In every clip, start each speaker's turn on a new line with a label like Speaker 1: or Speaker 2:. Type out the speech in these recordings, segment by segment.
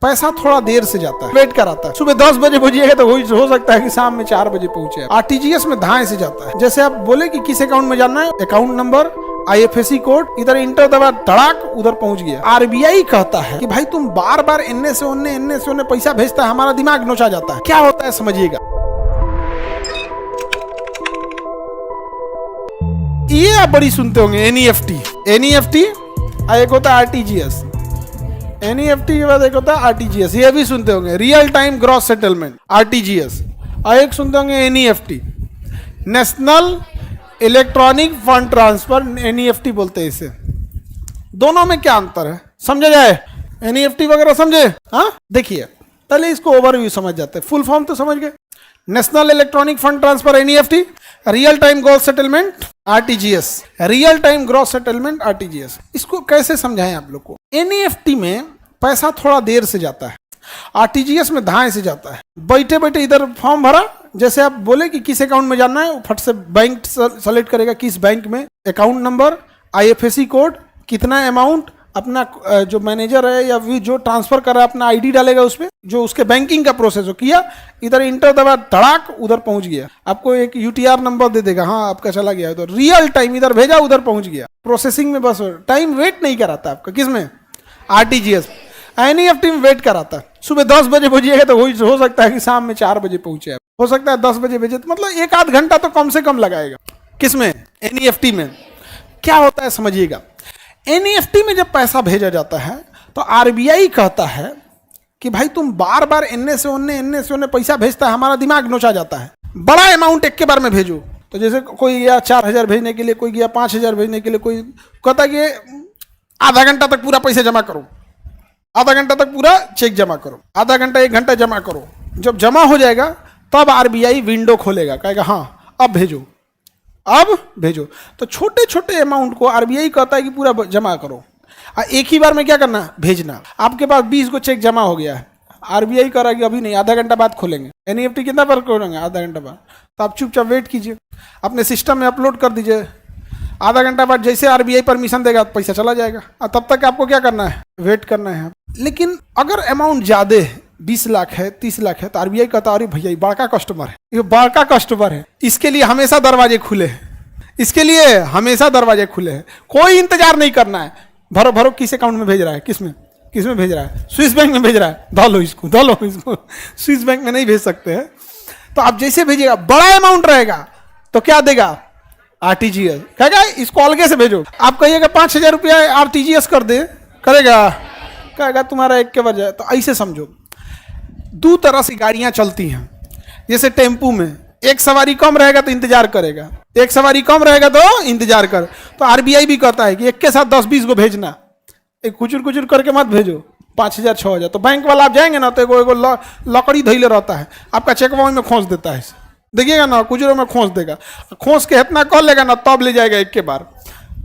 Speaker 1: पैसा थोड़ा देर से जाता है, वेट कराता है। सुबह 10 बजे भेजिएगा तो हो सकता है कि शाम में 4 बजे पहुंचे। आरटीजीएस में धाए से जाता है। जैसे आप बोले कि किस अकाउंट में जाना है, अकाउंट नंबर, IFSC कोड, इधर इंटर दबा, धड़ाक उधर पहुंच गया। आरबीआई कहता है कि भाई तुम बार बार एन्ने से ओन्ने पैसा भेजता है, हमारा दिमाग नोचा जाता है। क्या होता है समझिएगा। ये आप बड़ी सुनते होंगे, एनईएफटी, एक होता है आरटीजीएस। एनईएफटी के बाद एक होता है आरटीजीएस, ये भी सुनते होंगे, real time gross settlement, RTGS. और एक सुनते होंगे NEFT, national electronic fund transfer, NEFT बोलते हैं इसे। दोनों में क्या अंतर है समझा जाए, एनईएफटी वगैरह समझे। हाँ देखिए, पहले इसको ओवरव्यू समझ जाते हैं, फुल फॉर्म तो समझ गए। National electronic fund transfer, NEFT, real time gross settlement, RTGS, real time gross settlement, RTGS. इसको कैसे समझाएं आप लोग को। एनईएफटी में पैसा थोड़ा देर से जाता है, आरटीजीएस में धाए से जाता है। बैठे बैठे इधर फॉर्म भरा, जैसे आप बोले कि किस अकाउंट में जाना है, फट से बैंक सेलेक्ट करेगा, किस बैंक में, अकाउंट नंबर, IFSC कोड, कितना अमाउंट, अपना जो मैनेजर है या जो ट्रांसफर कर रहा है अपना आईडी डालेगा उसमें, जो उसके बैंकिंग का प्रोसेस हो किया, इधर इंटर दबा, धड़ाक उधर पहुंच गया। आपको एक UTR नंबर दे देगा, हाँ आपका चला गया। तो रियल टाइम इधर भेजा, उधर पहुंच गया। प्रोसेसिंग में बस टाइम वेट नहीं कराता आपका, किसमें, आरटीजीएस। एनईएफटी में वेट कराता है। सुबह 10 बजे भेजिएगा तो हो सकता है कि शाम में 4 बजे पहुंचे, हो सकता है 10 बजे भेजे, तो मतलब 1-8 घंटा तो कम से कम लगाएगा। किसमें, एनईएफटी में। क्या होता है समझिएगा। एनईएफटी में जब पैसा भेजा जाता है तो आरबीआई कहता है कि भाई तुम बार बार एन्ने से ओन्ने पैसा भेजता है, हमारा दिमाग नोचा जाता है। बड़ा अमाउंट एक के बार में भेजो। तो जैसे कोई गया 4000 भेजने के लिए, कोई गया 5000 भेजने के लिए, कोई कहता है कि आधा घंटा तक पूरा पैसा जमा करो, आधा घंटा तक पूरा चेक जमा करो, आधा घंटा 1 घंटा जमा करो। जब जमा हो जाएगा तब आरबीआई विंडो खोलेगा, कहेगा हाँ अब भेजो, अब भेजो। तो छोटे छोटे अमाउंट को आरबीआई कहता है कि पूरा जमा करो, एक ही बार में क्या करना, भेजना। आपके पास 20 को चेक जमा हो गया है, आरबीआई कह रहा है कि अभी नहीं, आधा घंटा बाद खोलेंगे। एनईएफटी कितना बार खोलेंगे, आधा घंटा बाद। तो आप चुपचाप वेट कीजिए, अपने सिस्टम में अपलोड कर दीजिए। आधा घंटा बाद जैसे आरबीआई परमिशन देगा पैसा चला जाएगा, और तब तक आपको क्या करना है, वेट करना है। लेकिन अगर अमाउंट ज्यादा है, 20 लाख है, 30 लाख है, तो आरबीआई कहता है अरे भैया ये बड़का कस्टमर है, ये बड़का कस्टमर है, इसके लिए हमेशा दरवाजे खुले हैं, इसके लिए हमेशा दरवाजे खुले हैं, कोई इंतजार नहीं करना है। भरो भरो, किस अकाउंट में भेज रहा है, किसमें भेज रहा है, स्विस बैंक में भेज रहा है, धो लो इसको। स्विस बैंक में नहीं भेज सकते हैं। तो आप जैसे भेजिएगा, बड़ा अमाउंट रहेगा तो क्या देगा, आरटीजीएस। कहेगा इसको अलगे से भेजो। आप कहिएगा 5000 रुपया आरटीजीएस कर दे, करेगा, कहेगा तुम्हारा एक के बजाय। तो ऐसे समझो, 2 तरह से गाड़ियां चलती हैं। जैसे टेम्पू में एक सवारी कम रहेगा तो इंतजार करेगा, एक सवारी कम रहेगा तो इंतजार कर। तो आरबीआई भी कहता है कि एक के साथ 10-20 को भेजना, एक कुचुर करके मत भेजो, 5000 6000। तो बैंक वाला आप जाएंगे ना तो एगो लकड़ी धैले रहता है, आपका चेकवा में खोस देता है, देखिएगा ना, कुचुरों में खोस देगा, खोस के इतना कर लेगा ना तब ले जाएगा एक के बार।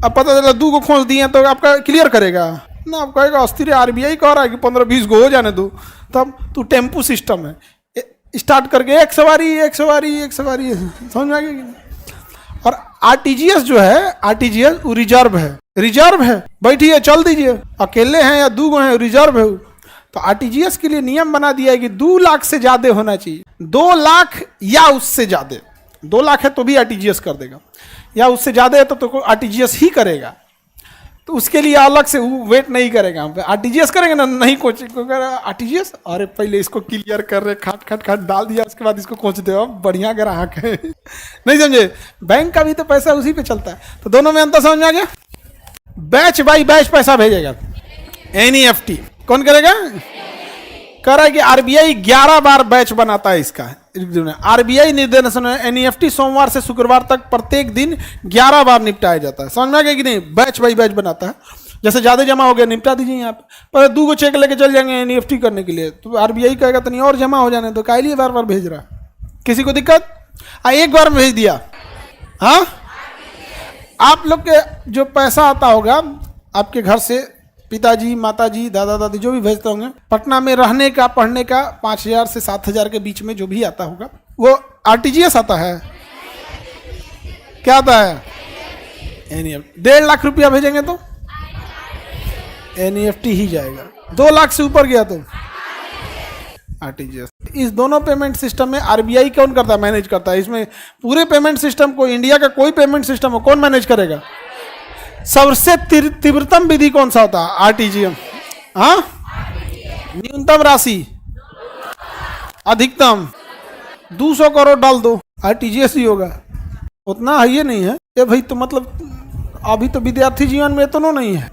Speaker 1: अब पता चला 2 को खोस दिए तो आपका क्लियर करेगा ना, आप कहेगा अस्थिर, आरबीआई कह रहा है कि 15-20 को हो जाने दो। तब तो टेम्पू सिस्टम है, स्टार्ट करके एक सवारी, समझ में आ गया। और आरटीजीएस जो है, आरटीजीएस वो रिजर्व है, बैठिए चल दीजिए, अकेले हैं या 2 हैं, रिजर्व है। तो आरटीजीएस के लिए नियम बना दिया है कि 2 लाख से ज्यादा होना चाहिए, 2 लाख या उससे ज्यादा। 2 लाख है तो भी आरटीजीएस कर देगा, या उससे ज्यादा है तो आरटीजीएस ही करेगा। तो उसके लिए अलग से वेट नहीं करेगा, हम आरटीजीएस करेंगे ना, नहीं कोच आरटीजीएस, अरे पहले इसको क्लियर कर रहे, खट डाल दिया, उसके बाद इसको कोच दे, बढ़िया ग्राहक है। नहीं समझे, बैंक का भी तो पैसा उसी पे चलता है। तो दोनों में अंतर समझ में आ गया। बैच बाई बैच पैसा भेजेगा एनईएफटी, कौन करेगा, कह रहा है कि आरबीआई 11 बार बैच बनाता है इसका। आरबीआई निर्देशन में एनईएफटी सोमवार से शुक्रवार तक प्रत्येक दिन 11 बार निपटाया जाता है। समझ में आ गया कि नहीं, बैच बाई बैच बनाता है। जैसे ज्यादा जमा हो गया निपटा दीजिए, यहाँ पे 2 को चेक लेके चल जाएंगे एनईएफटी करने के लिए, तो आरबीआई कहेगा तो नहीं और जमा हो जाने, तो काहे लिए बार बार भेज रहा, किसी को दिक्कत, एक बार में भेज दिया। हाँ, आप लोग के जो पैसा आता होगा आपके घर से, पिताजी, माताजी, दादा दादी जो भी भेजते होंगे, पटना में रहने का, पढ़ने का 5000 से 7000 के बीच में जो भी आता होगा, वो आरटीजीएस आता है, क्या आता है, एनईएफटी। 1.5 लाख रुपया भेजेंगे तो एनईएफटी ही जाएगा। 2 लाख से ऊपर गया तो आरटीजीएस। इस दोनों पेमेंट सिस्टम में आरबीआई कौन करता है, मैनेज करता है। इसमें पूरे पेमेंट सिस्टम को, इंडिया का कोई पेमेंट सिस्टम हो, कौन मैनेज करेगा? सबसे तीव्रतम विधि कौन सा होता है? आरटीजीएस। हाँ, न्यूनतम राशि, अधिकतम 200 करोड़ डाल दो, आरटीजीएस ही होगा। उतना है ये नहीं है ये भाई, तो मतलब अभी तो विद्यार्थी जीवन में इतना नहीं है।